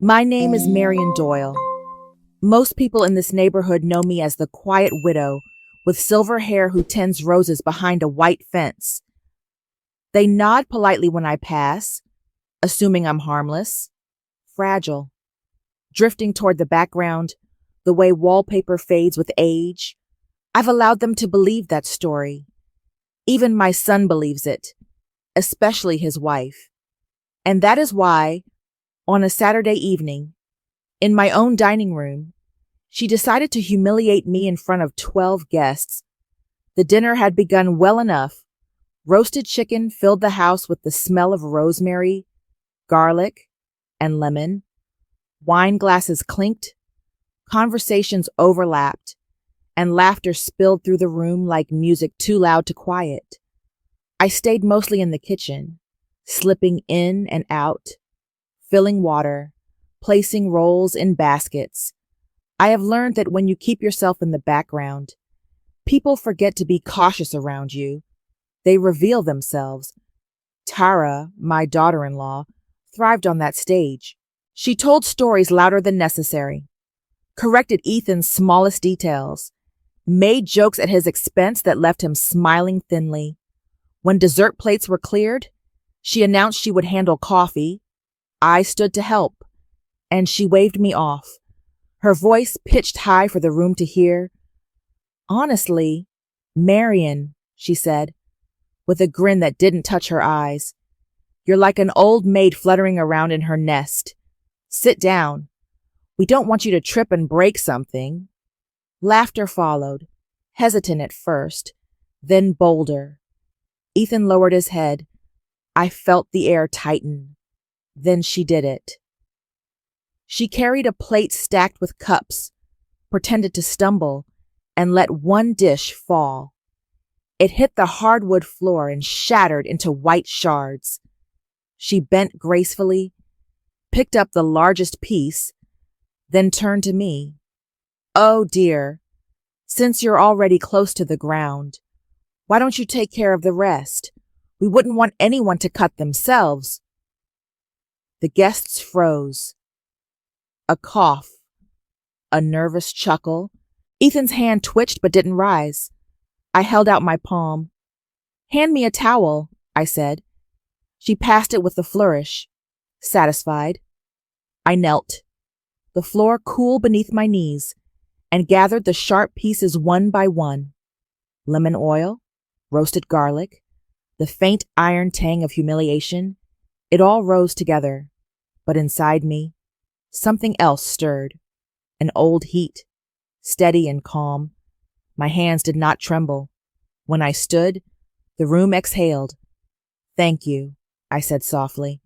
My name is Marian Doyle. Most people in this neighborhood know me as the quiet widow with silver hair who tends roses behind a white fence. They nod politely when I pass, assuming I'm harmless, fragile, drifting toward the background, the way wallpaper fades with age. I've allowed them to believe that story. Even my son believes it, especially his wife. And that is why, on a Saturday evening, in my own dining room, she decided to humiliate me in front of 12 guests. The dinner had begun well enough. Roasted chicken filled the house with the smell of rosemary, garlic, and lemon. Wine glasses clinked, conversations overlapped, and laughter spilled through the room like music too loud to quiet. I stayed mostly in the kitchen, slipping in and out, filling water, placing rolls in baskets. I have learned that when you keep yourself in the background, people forget to be cautious around you. They reveal themselves. Tara, my daughter-in-law, thrived on that stage. She told stories louder than necessary, corrected Ethan's smallest details, made jokes at his expense that left him smiling thinly. When dessert plates were cleared, she announced she would handle coffee. I stood to help, and she waved me off, her voice pitched high for the room to hear. "Honestly, Marian," she said, with a grin that didn't touch her eyes, "you're like an old maid fluttering around in her nest. Sit down. We don't want you to trip and break something." Laughter followed, hesitant at first, then bolder. Ethan lowered his head. I felt the air tighten. Then she did it. She carried a plate stacked with cups, pretended to stumble, and let one dish fall. It hit the hardwood floor and shattered into white shards. She bent gracefully, picked up the largest piece, then turned to me. "Oh dear, since you're already close to the ground, why don't you take care of the rest? We wouldn't want anyone to cut themselves." The guests froze. A cough, a nervous chuckle. Ethan's hand twitched but didn't rise. I held out my palm. "Hand me a towel," I said. She passed it with a flourish. Satisfied, I knelt, the floor cool beneath my knees, and gathered the sharp pieces one by one. Lemon oil, roasted garlic, the faint iron tang of humiliation, it all rose together. But inside me, something else stirred, an old heat, steady and calm. My hands did not tremble. When I stood, the room exhaled. "Thank you," I said softly,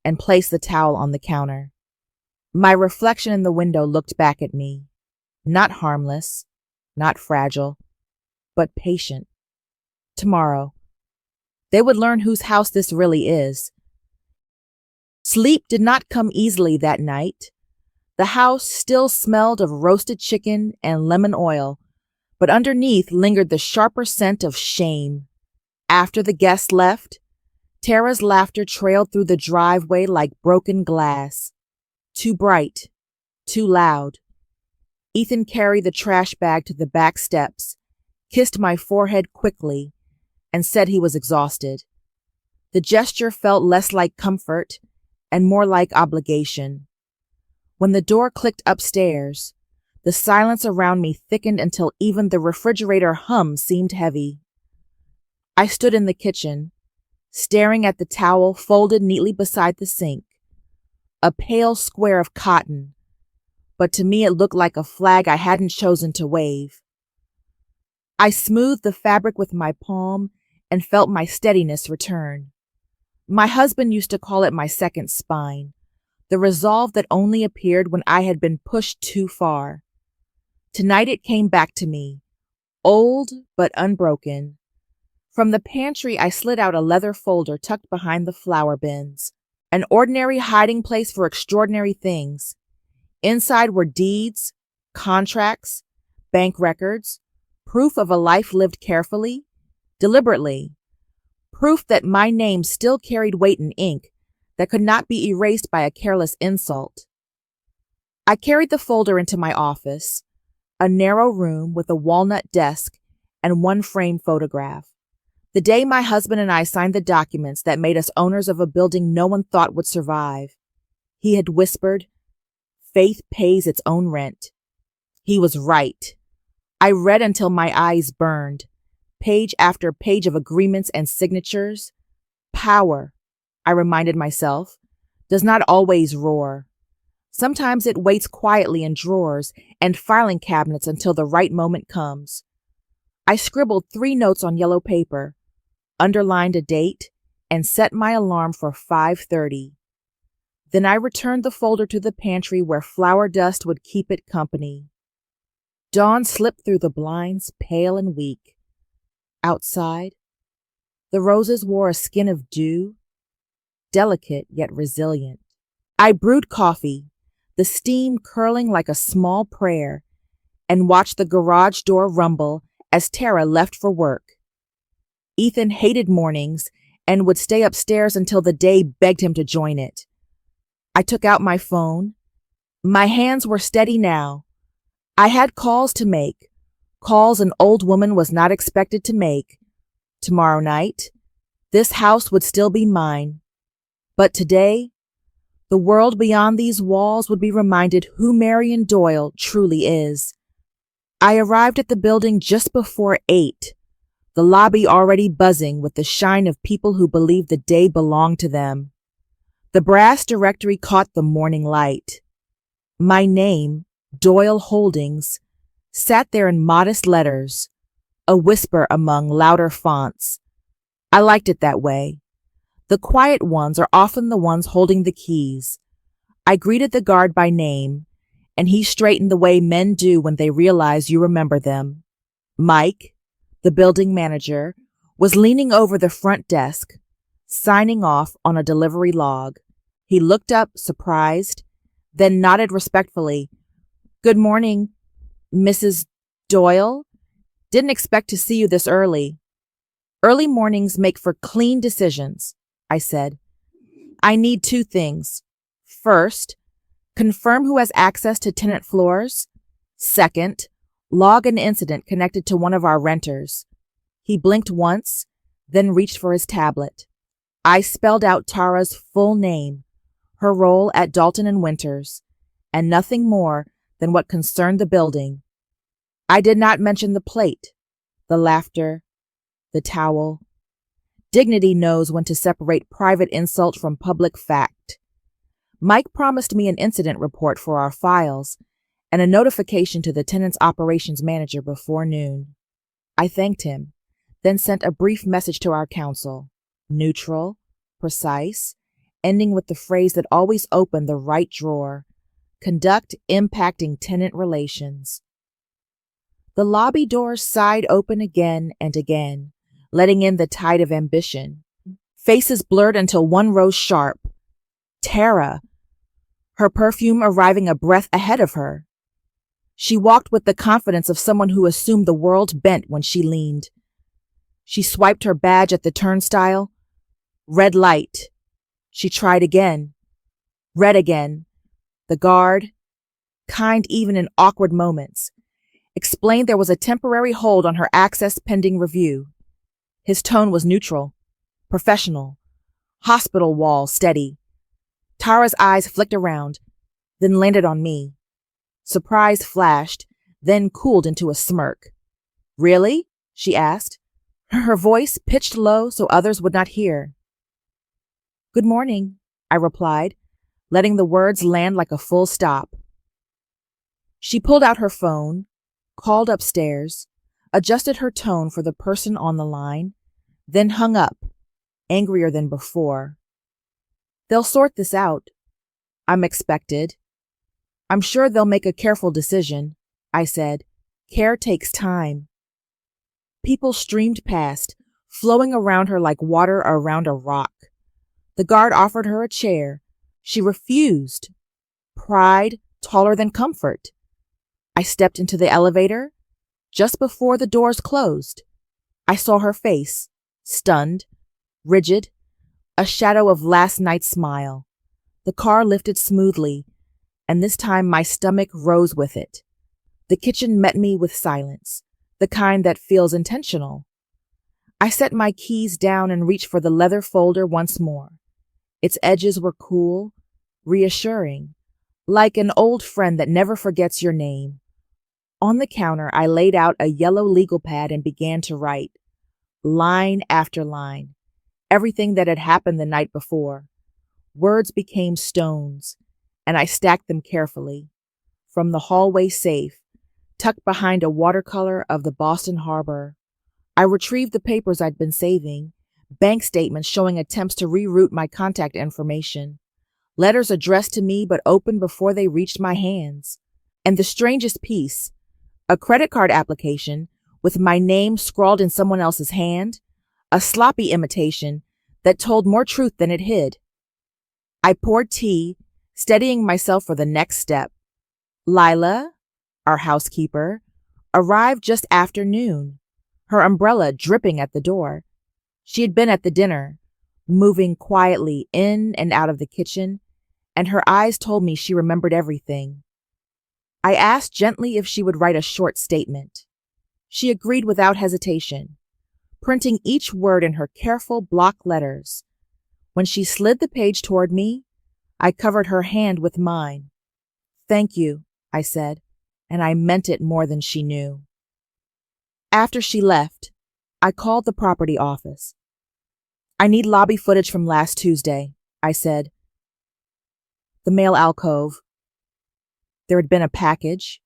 and placed the towel on the counter. My reflection in the window looked back at me, not harmless, not fragile, but patient. Tomorrow, they would learn whose house this really is. Sleep did not come easily that night. The house still smelled of roasted chicken and lemon oil, but underneath lingered the sharper scent of shame. After the guests left, Tara's laughter trailed through the driveway like broken glass. Too bright, too loud. Ethan carried the trash bag to the back steps, kissed my forehead quickly, and said he was exhausted. The gesture felt less like comfort and more like obligation. When the door clicked upstairs, the silence around me thickened until even the refrigerator hum seemed heavy. I stood in the kitchen, staring at the towel folded neatly beside the sink, a pale square of cotton, but to me it looked like a flag I hadn't chosen to wave. I smoothed the fabric with my palm and felt my steadiness return. My husband used to call it my second spine, the resolve that only appeared when I had been pushed too far. Tonight it came back to me, old but unbroken. From the pantry I slid out a leather folder tucked behind the flour bins, an ordinary hiding place for extraordinary things. Inside were deeds, contracts, bank records, proof of a life lived carefully, deliberately, proof that my name still carried weight in ink that could not be erased by a careless insult. I carried the folder into my office, a narrow room with a walnut desk and one framed photograph. The day my husband and I signed the documents that made us owners of a building no one thought would survive. He had whispered, "Faith pays its own rent." He was right. I read until my eyes burned, page after page of agreements and signatures. Power, I reminded myself, does not always roar. Sometimes it waits quietly in drawers and filing cabinets until the right moment comes. I scribbled 3 notes on yellow paper, underlined a date, and set my alarm for 5:30. Then I returned the folder to the pantry where flour dust would keep it company. Dawn slipped through the blinds, pale and weak. Outside, the roses wore a skin of dew, delicate yet resilient. I brewed coffee, the steam curling like a small prayer, and watched the garage door rumble as Tara left for work. Ethan hated mornings and would stay upstairs until the day begged him to join it. I took out my phone. My hands were steady now. I had calls to make, calls an old woman was not expected to make. Tomorrow night, this house would still be mine. But today, the world beyond these walls would be reminded who Marian Doyle truly is. I arrived at the building just before 8, the lobby already buzzing with the shine of people who believed the day belonged to them. The brass directory caught the morning light. My name, Doyle Holdings, sat there in modest letters, a whisper among louder fonts. I liked it that way. The quiet ones are often the ones holding the keys. I greeted the guard by name, and he straightened the way men do when they realize you remember them. Mike, the building manager, was leaning over the front desk, signing off on a delivery log. He looked up, surprised, then nodded respectfully. "Good morning, Mrs. Doyle. Didn't expect to see you this early." "Early mornings make for clean decisions," I said. "I need 2 things. First, confirm who has access to tenant floors. Second, log an incident connected to one of our renters." He blinked once, then reached for his tablet. I spelled out Tara's full name, her role at Dalton and Winters, and nothing more than what concerned the building. I did not mention the plate, the laughter, the towel. Dignity knows when to separate private insult from public fact. Mike promised me an incident report for our files and a notification to the tenant's operations manager before noon. I thanked him, then sent a brief message to our counsel, neutral, precise, ending with the phrase that always opened the right drawer: conduct impacting tenant relations. The lobby doors sighed open again and again, letting in the tide of ambition. Faces blurred until one rose sharp. Tara, her perfume arriving a breath ahead of her. She walked with the confidence of someone who assumed the world bent when she leaned. She swiped her badge at the turnstile. Red light. She tried again. Red again. The guard, kind even in awkward moments, explained there was a temporary hold on her access pending review. His tone was neutral, professional, hospital wall steady. Tara's eyes flicked around, then landed on me. Surprise flashed, then cooled into a smirk. "Really?" she asked, her voice pitched low so others would not hear. "Good morning," I replied, letting the words land like a full stop. She pulled out her phone, called upstairs, adjusted her tone for the person on the line, then hung up, angrier than before. "They'll sort this out. I'm expected. I'm sure they'll make a careful decision," I said. "Care takes time." People streamed past, flowing around her like water around a rock. The guard offered her a chair. She refused. Pride taller than comfort. I stepped into the elevator. Just before the doors closed, I saw her face, stunned, rigid, a shadow of last night's smile. The car lifted smoothly, and this time my stomach rose with it. The kitchen met me with silence, the kind that feels intentional. I set my keys down and reached for the leather folder once more. Its edges were cool, reassuring, like an old friend that never forgets your name. On the counter, I laid out a yellow legal pad and began to write, line after line, everything that had happened the night before. Words became stones, and I stacked them carefully. From the hallway safe, tucked behind a watercolor of the Boston Harbor, I retrieved the papers I'd been saving, bank statements showing attempts to reroute my contact information, letters addressed to me but opened before they reached my hands. And the strangest piece, a credit card application with my name scrawled in someone else's hand, a sloppy imitation that told more truth than it hid. I poured tea, steadying myself for the next step. Lila, our housekeeper, arrived just after noon, her umbrella dripping at the door. She had been at the dinner, moving quietly in and out of the kitchen, and her eyes told me she remembered everything. I asked gently if she would write a short statement. She agreed without hesitation, printing each word in her careful block letters. When she slid the page toward me, I covered her hand with mine. "Thank you," I said, and I meant it more than she knew. After she left, I called the property office. "I need lobby footage from last Tuesday," I said. The mail alcove. There had been a package,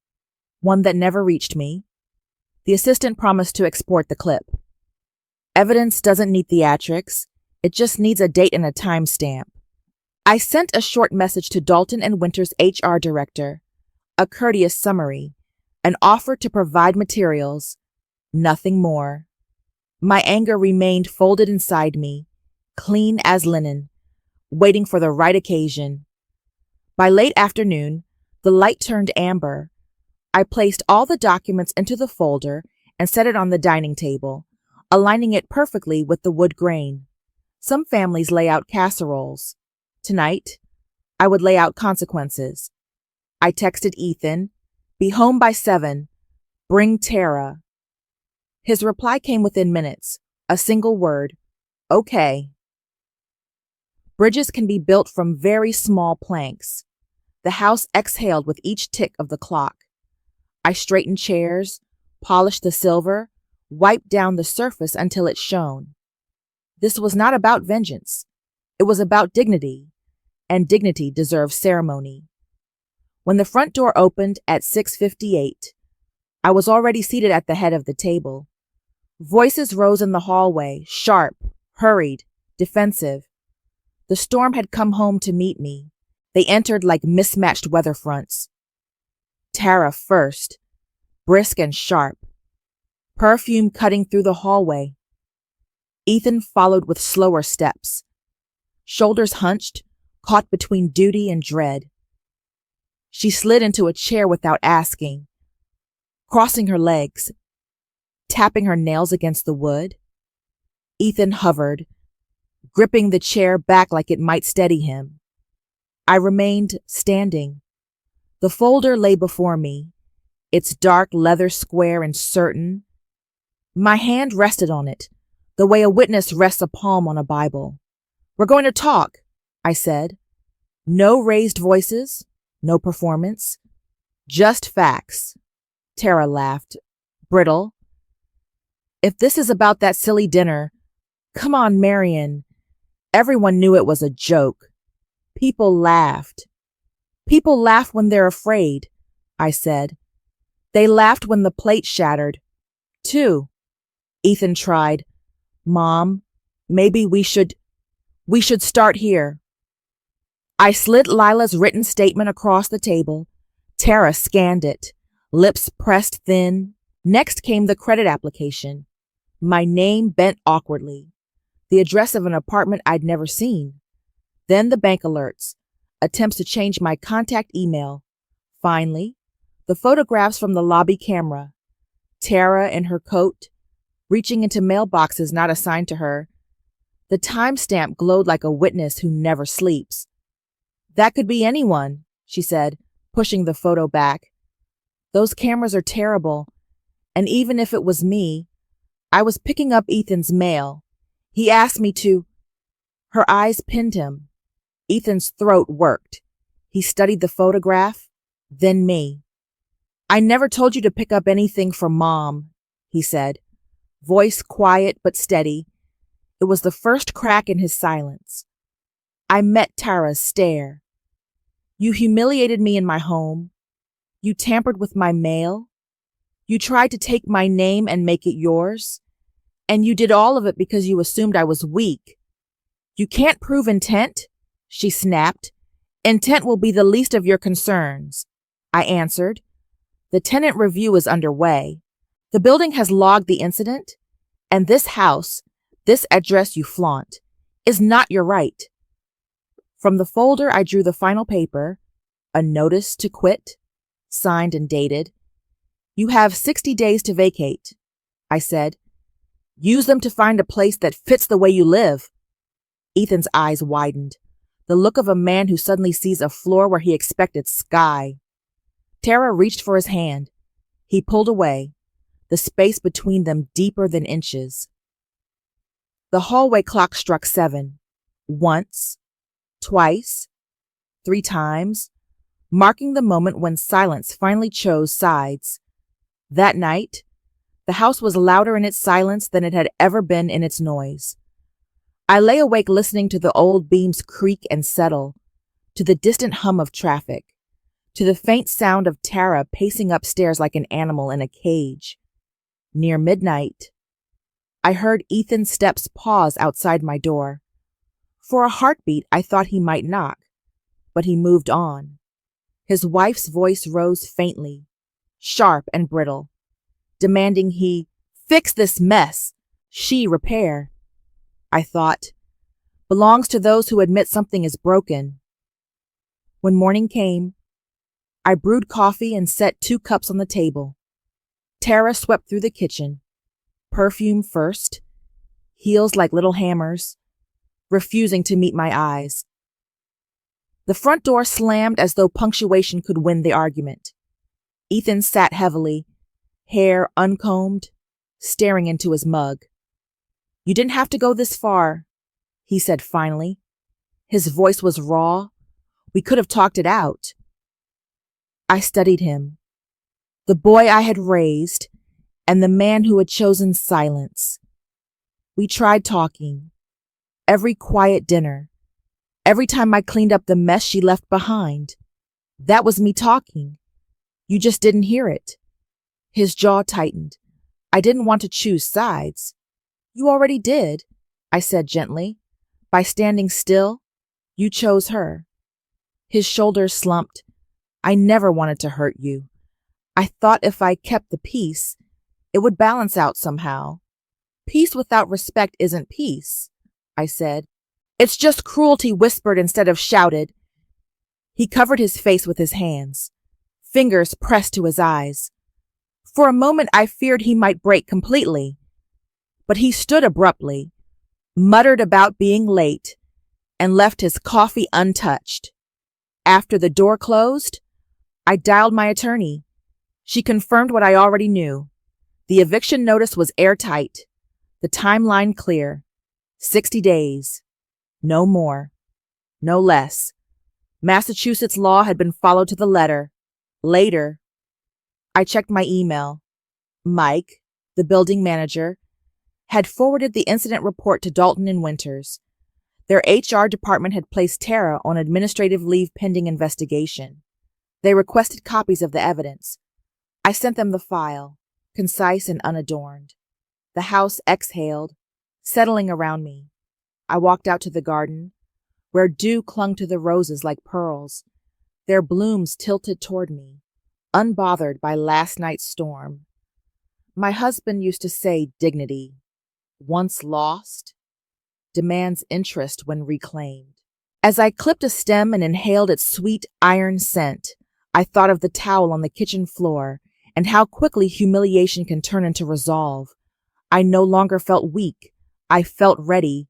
one that never reached me. The assistant promised to export the clip. Evidence doesn't need theatrics. It just needs a date and a timestamp. I sent a short message to Dalton and Winter's HR director, a courteous summary, an offer to provide materials, nothing more. My anger remained folded inside me, clean as linen, waiting for the right occasion. By late afternoon, the light turned amber. I placed all the documents into the folder and set it on the dining table, aligning it perfectly with the wood grain. Some families lay out casseroles. Tonight, I would lay out consequences. I texted Ethan, "Be home by 7. Bring Tara." His reply came within minutes, a single word, "Okay." Bridges can be built from very small planks. The house exhaled with each tick of the clock. I straightened chairs, polished the silver, wiped down the surface until it shone. This was not about vengeance. It was about dignity, and dignity deserves ceremony. When the front door opened at 6:58, I was already seated at the head of the table. Voices rose in the hallway, sharp, hurried, defensive. The storm had come home to meet me. They entered like mismatched weather fronts. Tara first, brisk and sharp, perfume cutting through the hallway. Ethan followed with slower steps, shoulders hunched, caught between duty and dread. She slid into a chair without asking, crossing her legs, tapping her nails against the wood. Ethan hovered, gripping the chair back like it might steady him. I remained standing. The folder lay before me, its dark leather square and certain. My hand rested on it, the way a witness rests a palm on a Bible. "We're going to talk," I said. No raised voices, no performance, just facts. Tara laughed, brittle. "If this is about that silly dinner, come on, Marian." Everyone knew it was a joke. People laughed. "People laugh when they're afraid," I said. "They laughed when the plate shattered, too." Ethan tried. "Mom, maybe we should start here." I slid Lila's written statement across the table. Tara scanned it, lips pressed thin. Next came the credit application. My name bent awkwardly, the address of an apartment I'd never seen. Then the bank alerts, attempts to change my contact email. Finally, the photographs from the lobby camera. Tara in her coat, reaching into mailboxes not assigned to her. The timestamp glowed like a witness who never sleeps. "That could be anyone," she said, pushing the photo back. Those cameras are terrible, and even if it was me, I was picking up Ethan's mail. He asked me to. Her eyes pinned him. Ethan's throat worked. He studied the photograph, then me. I never told you to pick up anything from Mom, he said, voice quiet but steady. It was the first crack in his silence. I met Tara's stare. You humiliated me in my home. You tampered with my mail. You tried to take my name and make it yours. And you did all of it because you assumed I was weak. You can't prove intent, she snapped. Intent will be the least of your concerns, I answered. The tenant review is underway. The building has logged the incident, and this house, this address you flaunt, is not your right. From the folder, I drew the final paper, a notice to quit, signed and dated. You have 60 days to vacate, I said. Use them to find a place that fits the way you live. Ethan's eyes widened, the look of a man who suddenly sees a floor where he expected sky. Tara reached for his hand. He pulled away, the space between them deeper than inches. The hallway clock struck 7. Once, twice, 3 times, marking the moment when silence finally chose sides. That night, the house was louder in its silence than it had ever been in its noise. I lay awake listening to the old beams creak and settle, to the distant hum of traffic, to the faint sound of Tara pacing upstairs like an animal in a cage. Near midnight, I heard Ethan's steps pause outside my door. For a heartbeat, I thought he might knock, but he moved on. His wife's voice rose faintly, sharp and brittle, demanding he fix this mess, she repair. I thought, belongs to those who admit something is broken. When morning came, I brewed coffee and set 2 cups on the table. Tara swept through the kitchen, perfume first, heels like little hammers, refusing to meet my eyes. The front door slammed as though punctuation could win the argument. Ethan sat heavily, hair uncombed, staring into his mug. You didn't have to go this far, he said finally. His voice was raw. We could have talked it out. I studied him, the boy I had raised, and the man who had chosen silence. We tried talking. Every quiet dinner. Every time I cleaned up the mess she left behind. That was me talking. You just didn't hear it. His jaw tightened. I didn't want to choose sides. You already did, I said gently. By standing still, you chose her. His shoulders slumped. I never wanted to hurt you. I thought if I kept the peace, it would balance out somehow. Peace without respect isn't peace, I said. It's just cruelty whispered instead of shouted. He covered his face with his hands, fingers pressed to his eyes. For a moment I feared he might break completely. But he stood abruptly, muttered about being late, and left his coffee untouched. After the door closed, I dialed my attorney. She confirmed what I already knew. The eviction notice was airtight, the timeline clear. 60 days. No more. No less. Massachusetts law had been followed to the letter. Later, I checked my email. Mike, the building manager, had forwarded the incident report to Dalton and Winters. Their HR department had placed Tara on administrative leave pending investigation. They requested copies of the evidence. I sent them the file, concise and unadorned. The house exhaled, settling around me. I walked out to the garden, where dew clung to the roses like pearls, their blooms tilted toward me, unbothered by last night's storm. My husband used to say dignity, once lost, demands interest when reclaimed. As I clipped a stem and inhaled its sweet iron scent, I thought of the towel on the kitchen floor and how quickly humiliation can turn into resolve. I no longer felt weak. I felt ready.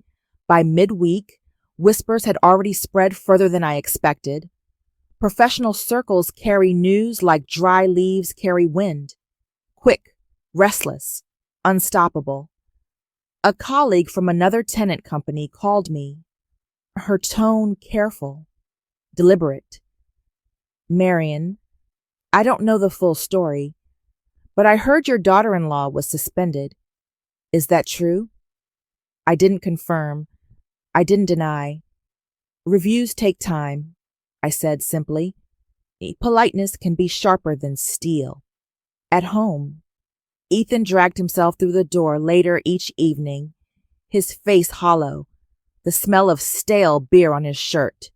By midweek, whispers had already spread further than I expected. Professional circles carry news like dry leaves carry wind. Quick, restless, unstoppable. A colleague from another tenant company called me, her tone careful, deliberate. Marian, I don't know the full story, but I heard your daughter-in-law was suspended. Is that true? I didn't confirm. I didn't deny. Reviews take time, I said simply. Politeness can be sharper than steel. At home, Ethan dragged himself through the door later each evening, his face hollow, the smell of stale beer on his shirt.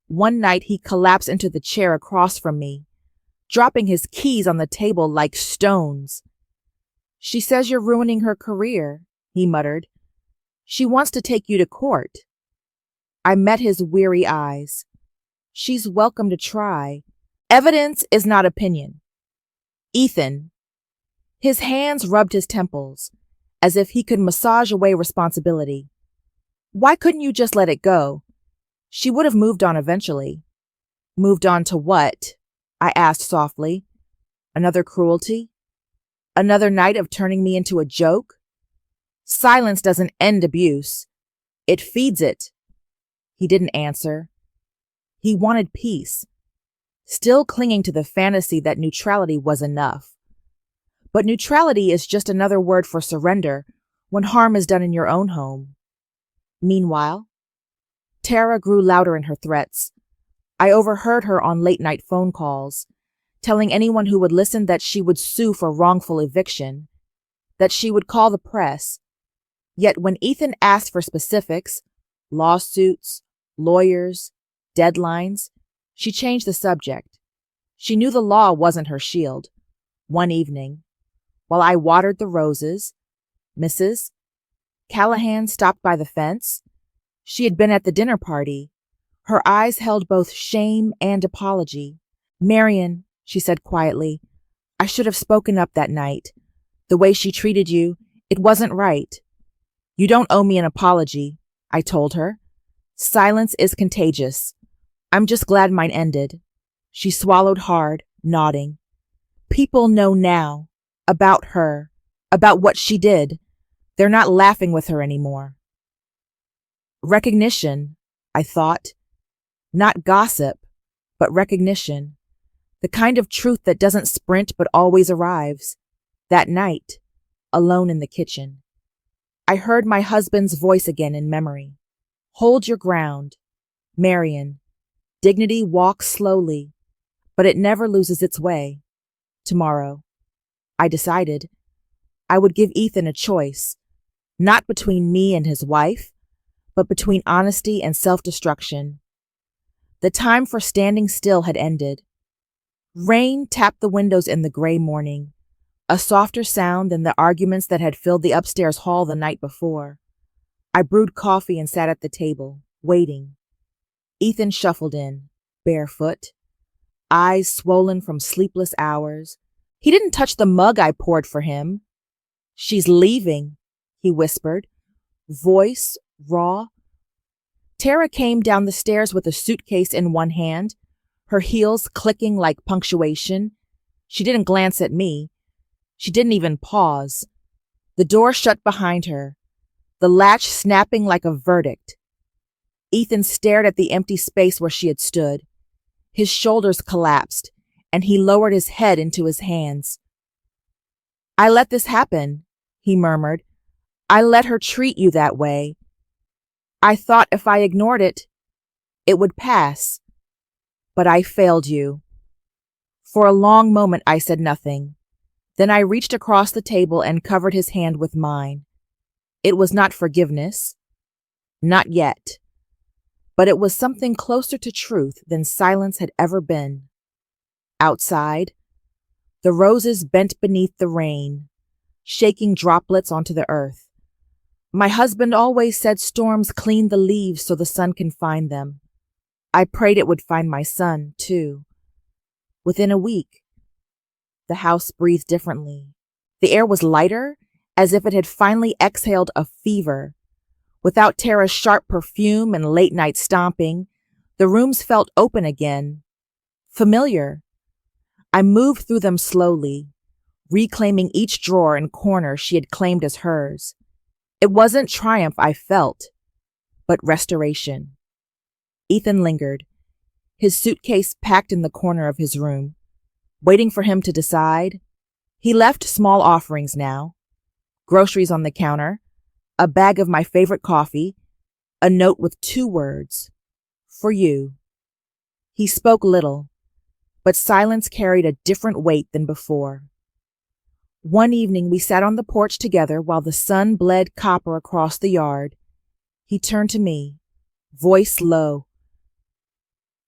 One night he collapsed into the chair across from me, dropping his keys on the table like stones. She says you're ruining her career, he muttered. She wants to take you to court. I met his weary eyes. She's welcome to try. Evidence is not opinion. Ethan. His hands rubbed his temples, as if he could massage away responsibility. Why couldn't you just let it go? She would have moved on eventually. Moved on to what? I asked softly. Another cruelty? Another night of turning me into a joke? Silence doesn't end abuse. It feeds it. He didn't answer. He wanted peace, still clinging to the fantasy that neutrality was enough. But neutrality is just another word for surrender when harm is done in your own home. Meanwhile, Tara grew louder in her threats. I overheard her on late-night phone calls, telling anyone who would listen that she would sue for wrongful eviction, that she would call the press. Yet when Ethan asked for specifics, lawsuits, lawyers, deadlines, she changed the subject. She knew the law wasn't her shield. One evening, while I watered the roses, Mrs. Callahan stopped by the fence. She had been at the dinner party. Her eyes held both shame and apology. Marian, she said quietly, I should have spoken up that night. The way she treated you, it wasn't right. You don't owe me an apology, I told her. Silence is contagious. I'm just glad mine ended. She swallowed hard, nodding. People know now. About her. About what she did. They're not laughing with her anymore. Recognition, I thought. Not gossip, but recognition. The kind of truth that doesn't sprint but always arrives. That night, alone in the kitchen, I heard my husband's voice again in memory. Hold your ground. Marian. Dignity walks slowly, but it never loses its way. Tomorrow, I decided, I would give Ethan a choice, not between me and his wife, but between honesty and self-destruction. The time for standing still had ended. Rain tapped the windows in the gray morning, a softer sound than the arguments that had filled the upstairs hall the night before. I brewed coffee and sat at the table, waiting. Ethan shuffled in, barefoot, eyes swollen from sleepless hours. He didn't touch the mug I poured for him. She's leaving, he whispered, voice raw. Tara came down the stairs with a suitcase in one hand, her heels clicking like punctuation. She didn't glance at me. She didn't even pause. The door shut behind her, the latch snapping like a verdict. Ethan stared at the empty space where she had stood. His shoulders collapsed, and he lowered his head into his hands. I let this happen, he murmured. I let her treat you that way. I thought if I ignored it, it would pass. But I failed you. For a long moment I said nothing. Then I reached across the table and covered his hand with mine. It was not forgiveness. Not yet. But it was something closer to truth than silence had ever been. Outside, the roses bent beneath the rain, shaking droplets onto the earth. My husband always said storms clean the leaves so the sun can find them. I prayed it would find my son, too. Within a week, the house breathed differently. The air was lighter, as if it had finally exhaled a fever. Without Tara's sharp perfume and late-night stomping, the rooms felt open again, Familiar. I moved through them slowly, reclaiming each drawer and corner she had claimed as hers. It wasn't triumph I felt, but restoration. Ethan lingered, his suitcase packed in the corner of his room, waiting for him to decide. He left small offerings now: groceries on the counter, a bag of my favorite coffee, a note with 2 words: for you. He spoke little, but silence carried a different weight than before. One evening we sat on the porch together while the sun bled copper across the yard. He turned to me, voice low.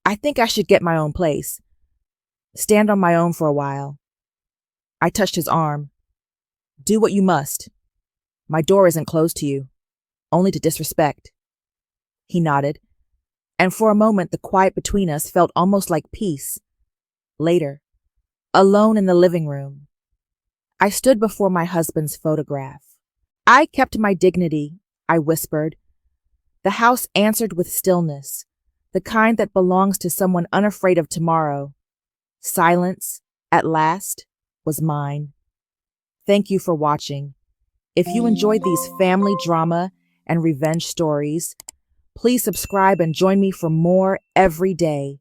I think I should get my own place. Stand on my own for a while. I touched his arm. Do what you must. My door isn't closed to you, only to disrespect. He nodded, and for a moment the quiet between us felt almost like peace. Later, alone in the living room, I stood before my husband's photograph. I kept my dignity, I whispered. The house answered with stillness, the kind that belongs to someone unafraid of tomorrow. Silence, at last, was mine. Thank you for watching. If you enjoyed these family drama and revenge stories, please subscribe and join me for more every day.